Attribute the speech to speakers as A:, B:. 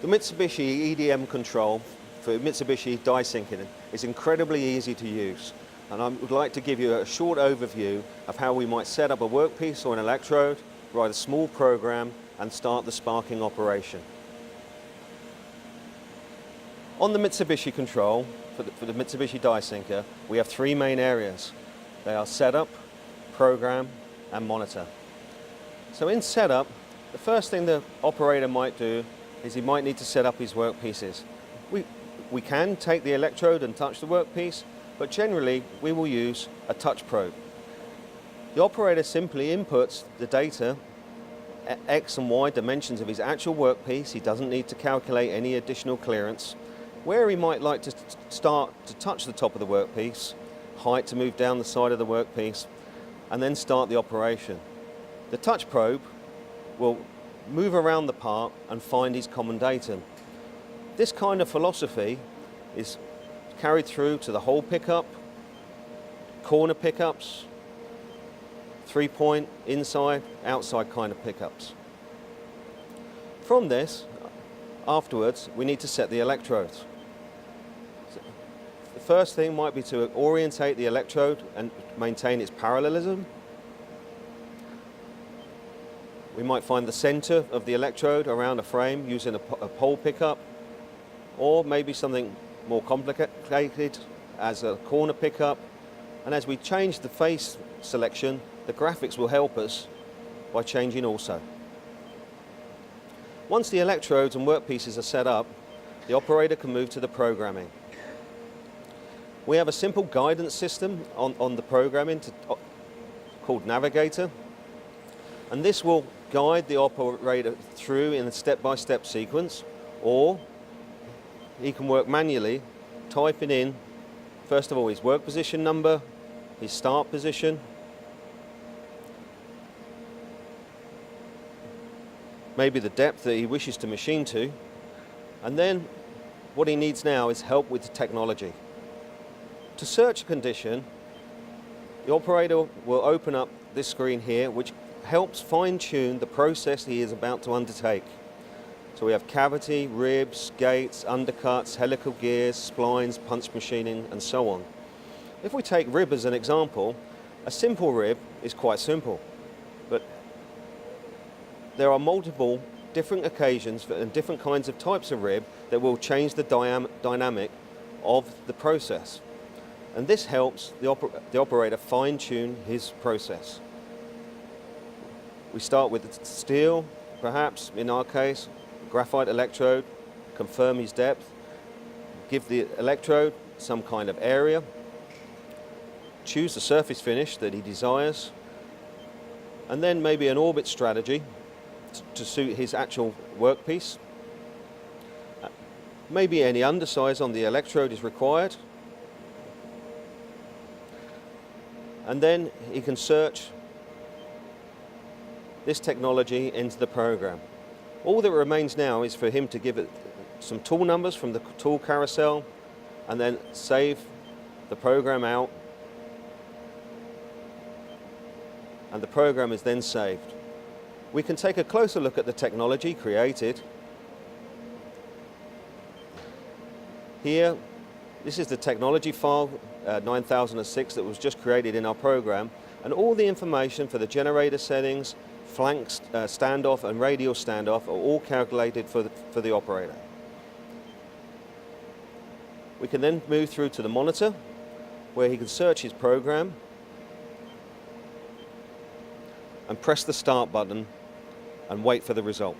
A: The Mitsubishi EDM control for Mitsubishi Die syncing is incredibly easy to use, and I would like to give you a short overview of how we might set up a workpiece or an electrode, write a small program and start the sparking operation. On the Mitsubishi control for the Mitsubishi Die syncer, we have three main areas. They are setup, program and monitor. So in setup, the first thing the operator might do is he might need to set up his workpieces. We can take the electrode and touch the workpiece, but generally we will use a touch probe. The operator simply inputs the data, X and Y dimensions of his actual workpiece. He doesn't need to calculate any additional clearance. Where he might like to start to touch the top of the workpiece, height to move down the side of the workpiece, and then start the operation. The touch probe will move around the part and find his common datum. This kind of philosophy is carried through to the hole pickup, corner pickups, 3-point, inside, outside kind of pickups. From this, afterwards, we need to set the electrodes. The first thing might be to orientate the electrode and maintain its parallelism. We might find the center of the electrode around a frame using a pole pickup, or maybe something more complicated as a corner pickup. And as we change the face selection, the graphics will help us by changing also. Once the electrodes and workpieces are set up, the operator can move to the programming. We have a simple guidance system on the programming called Navigator, and this will guide the operator through in a step-by-step sequence, or he can work manually, typing in, first of all, his work position number, his start position, maybe the depth that he wishes to machine to, and then what he needs now is help with the technology. To search a condition, the operator will open up this screen here, which helps fine-tune the process he is about to undertake. So we have cavity, ribs, gates, undercuts, helical gears, splines, punch machining, and so on. If we take rib as an example, a simple rib is quite simple, but there are multiple different occasions and different kinds of types of rib that will change the dynamic of the process. And this helps the operator fine-tune his process. We start with steel, perhaps, in our case, graphite electrode, confirm his depth, give the electrode some kind of area, choose the surface finish that he desires, and then maybe an orbit strategy to suit his actual workpiece. Maybe any undersize on the electrode is required. And then he can search this technology into the program. All that remains now is for him to give it some tool numbers from the tool carousel and then save the program out, and the program is then saved. We can take a closer look at the technology created. Here, this is the technology file 9006 that was just created in our program, and all the information for the generator settings, flank standoff and radial standoff are all calculated for the operator. We can then move through to the monitor, where he can search his program and press the start button and wait for the result.